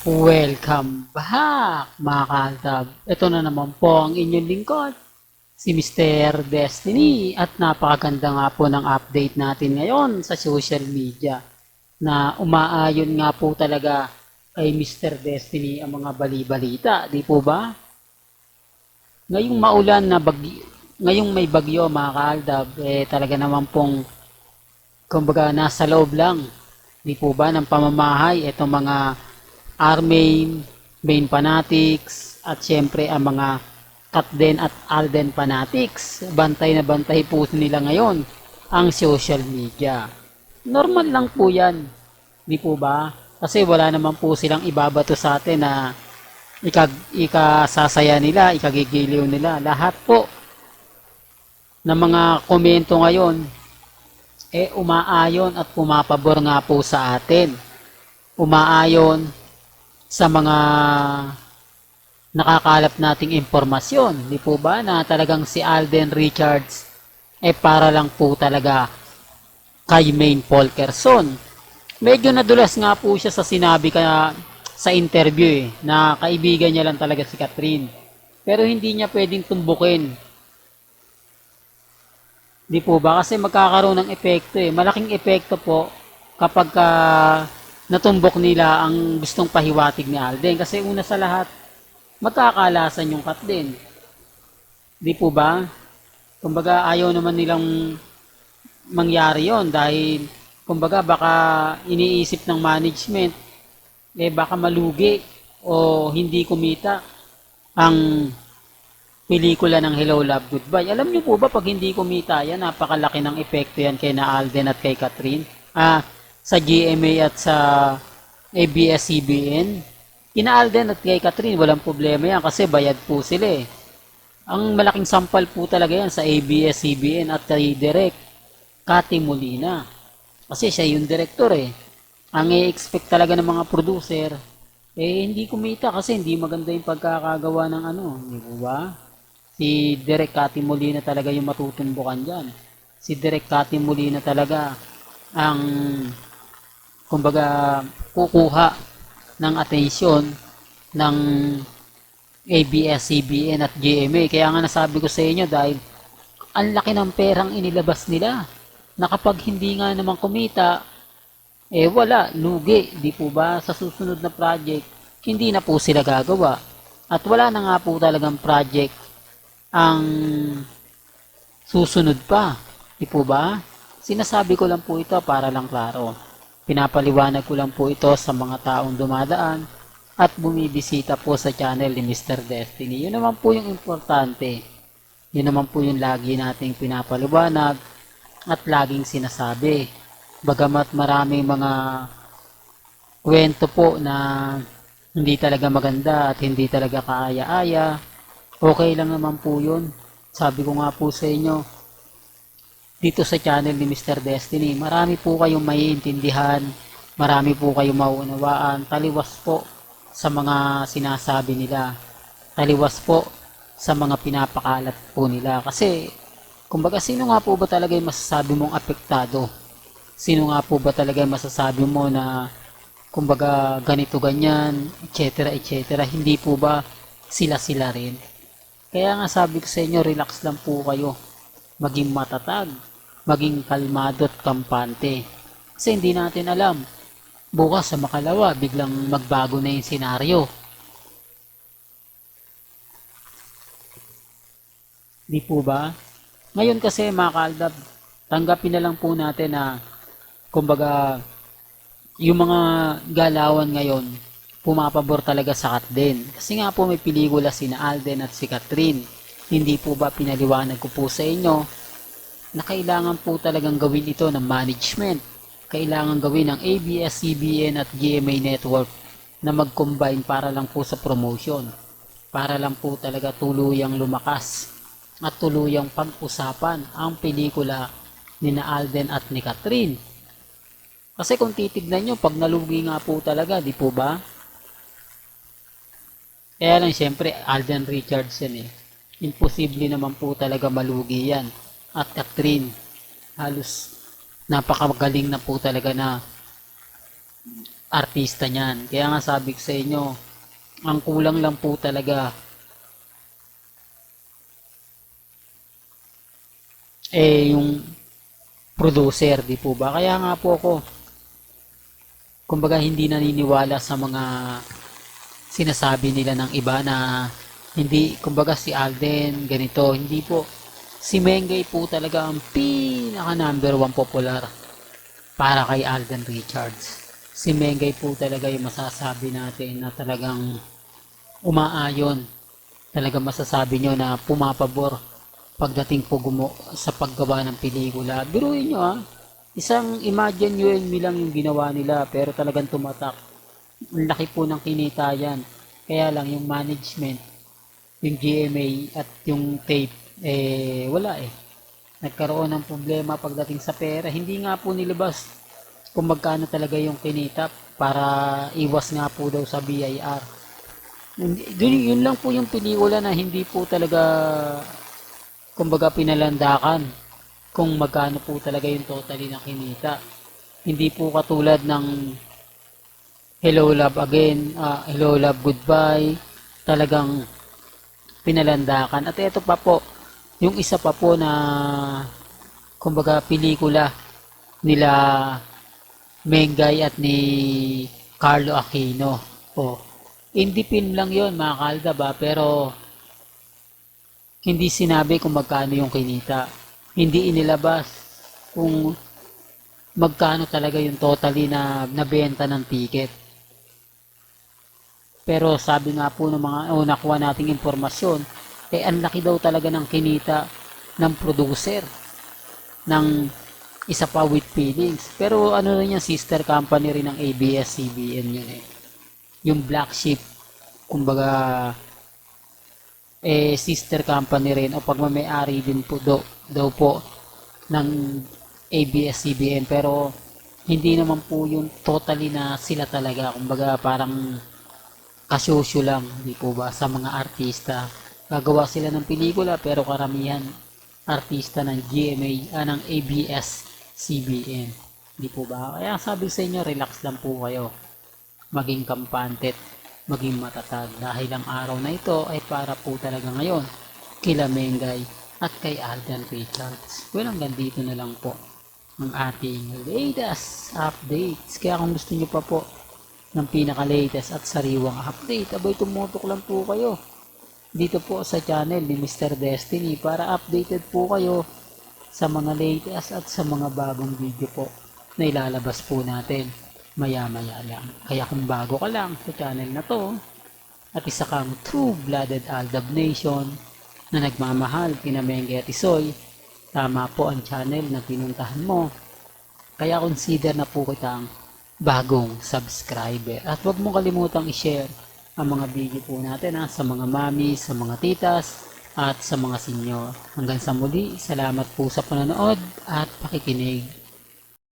Welcome back mga kaltab. Ito na naman po ang inyong lingkod, si Mr. Destiny at napakaganda nga po ng update natin ngayon sa social media na umaayon nga po talaga kay Mr. Destiny ang mga bali-balita, di po ba? Ngayong maulan na bagyo, ngayong may bagyo mga kaltab, talaga naman pong kumbaga nasa loob lang, di po ba, ng pamamahay itong mga Armain, main fanatics, at syempre ang mga Katden at Alden fanatics. Bantay na bantay po nila ngayon ang social media. Normal lang po yan, di po ba? Kasi wala naman po silang ibabato sa atin na ikasasaya nila, ikagigiliw nila. Lahat po ng mga komento ngayon, umaayon at pumapabor nga po sa atin. Umaayon sa mga nakakalap nating impormasyon, di po ba, na talagang si Alden Richards para lang po talaga kay Maine Fulkerson. Medyo nadulas nga po siya sa sinabi kaya sa interview na kaibigan niya lang talaga si Catherine. Pero hindi niya pwedeng tumbukin. Di po ba? Kasi magkakaroon ng epekto Malaking epekto po kapag natumbok nila ang gustong pahiwatig ni Alden. Kasi una sa lahat, magkakalasan yung Katden. Di po ba? Kumbaga, ayaw naman nilang mangyari yon dahil kumbaga baka iniisip ng management baka malugi o hindi kumita ang pelikula ng Hello Love Goodbye. Alam niyo po ba pag hindi kumita yan, napakalaki ng epekto yan kay na Alden at kay Catherine. Sa GMA at sa ABS-CBN. Kina Alden at kay Catherine, walang problema yan kasi bayad po sila Ang malaking sampal po talaga yan sa ABS-CBN at kay Direk Cathy Molina. Kasi siya yung director Ang i-expect talaga ng mga producer, hindi kumita kasi hindi maganda yung pagkakagawa ng di ba? Si Direk Cathy Molina talaga yung matutumbukan dyan. Si Direk Cathy Molina talaga ang kumbaga kukuha ng atensyon ng ABS-CBN at GMA. Kaya nga nasabi ko sa inyo dahil ang laki ng perang inilabas nila na kapag hindi nga naman kumita, wala, lugi, di po ba? Sa susunod na project, hindi na po sila gagawa. At wala na nga po talagang project ang susunod pa, di po ba? Sinasabi ko lang po ito para lang klaro. Pinapaliwanag ko lang po ito sa mga taong dumadaan at bumibisita po sa channel ni Mr. Destiny. Yun naman po yung importante. Yun naman po yung lagi nating pinapaliwanag at laging sinasabi. Bagamat maraming mga kwento po na hindi talaga maganda at hindi talaga kaaya-aya, okay lang naman po yun. Sabi ko nga po sa inyo, dito sa channel ni Mr. Destiny, marami po kayong maiintindihan, marami po kayong mauunawaan, taliwas po sa mga sinasabi nila, taliwas po sa mga pinapakalat po nila. Kasi, kumbaga, sino nga po ba talaga yung masasabi mong apektado? Sino nga po ba talaga yung masasabi mo na, kumbaga, ganito, ganyan, etc., etc., hindi po ba sila-sila rin? Kaya nga sabi ko sa inyo, relax lang po kayo. Maging matatag, maging kalmado at kampante. Kasi hindi natin alam, bukas sa makalawa, biglang magbago na yung senaryo. Di po ba? Ngayon kasi mga kaaldab, tanggapin na lang po natin na, kumbaga, yung mga galawan ngayon, pumapabor talaga sa Katden. Kasi nga po may pelikula sina Alden at si Catherine. Hindi po ba pinaliwanag ko po sa inyo na kailangan po talagang gawin ito ng management. Kailangan gawin ng ABS-CBN at GMA Network na mag-combine para lang po sa promotion. Para lang po talaga tuluyang lumakas at tuluyang pag-usapan ang pelikula ni na Alden at ni Catherine. Kasi kung titignan nyo, pag nalugi nga po talaga, di po ba? Kaya lang siyempre, Alden Richards yan Imposible naman po talaga malugi yan. At Catherine, halos napakagaling na po talaga na artista niyan. Kaya nga sabi ko sa inyo, ang kulang lang po talaga yung producer, di po ba? Kaya nga po ako, kumbaga hindi naniniwala sa mga sinasabi nila ng iba na hindi, kumbaga si Alden ganito, hindi po. Si Mengay po talaga ang pinaka number 1 popular para kay Alden Richards. Si Mengay po talaga yung masasabi natin na talagang umaayon. Talaga masasabi nyo na pumapabor pagdating po sa paggawa ng pelikula. Biruin nyo isang Imagine You and Me lang yung ginawa nila pero talagang tumatak. Ang laki po ng kinita yan. Kaya lang yung management, yung GMA at yung tape, wala nagkaroon ng problema pagdating sa pera. Hindi nga po nilabas kung magkano talaga yung kinita para iwas nga po daw sa BIR. Yun lang po yung pelikula na hindi po talaga kumbaga pinalandakan kung magkano po talaga yung totally na kinita. Hindi po katulad ng Hello Love Again, Hello Love Goodbye, talagang pinalandakan. At ito pa po, yung isa pa po na kumbaga pelikula nila Mengay at ni Carlo Aquino. Indie film lang yon mga kalda ba, pero hindi sinabi kung magkano yung kinita. Hindi inilabas kung magkano talaga yung totally na nabenta ng ticket. Pero sabi nga po ng mga nakuha nating impormasyon, ang laki daw talaga ng kinita ng producer ng Isa Pa With Feelings. Pero ano rin yung sister company rin ng ABS-CBN yun Yung Black Sheep, kumbaga sister company rin o pagmamayari din po daw po ng ABS-CBN, pero hindi naman po yung totally na sila talaga, kumbaga parang kasyosyo lang, di po ba, sa mga artista. Gagawa sila ng pelikula pero karamihan artista ng GMA, ng ABS-CBN, di po ba? Kaya sabi sa inyo, relax lang po kayo, maging kampante, maging matatag, dahil ang araw na ito ay para po talaga ngayon kila Mengay at kay Alden Richards. Well, hanggang dito na lang po ang ating latest updates. Kaya kung gusto nyo pa po ng pinaka-latest at sariwang update, abay tumutok lang po kayo dito po sa channel ni Mr. Destiny para updated po kayo sa mga latest at sa mga bagong video po na ilalabas po natin maya-maya lang. Kaya kung bago ka lang sa channel na to at isa kang true-blooded Aldab Nation na nagmamahal kina Mengay at Isoy, tama po ang channel na pinuntahan mo. Kaya consider na po kitang bagong subscriber. At huwag mo kalimutang i-share ang mga video po natin sa mga mami, sa mga titas, at sa mga senior. Hanggang sa muli, salamat po sa panonood at pakikinig.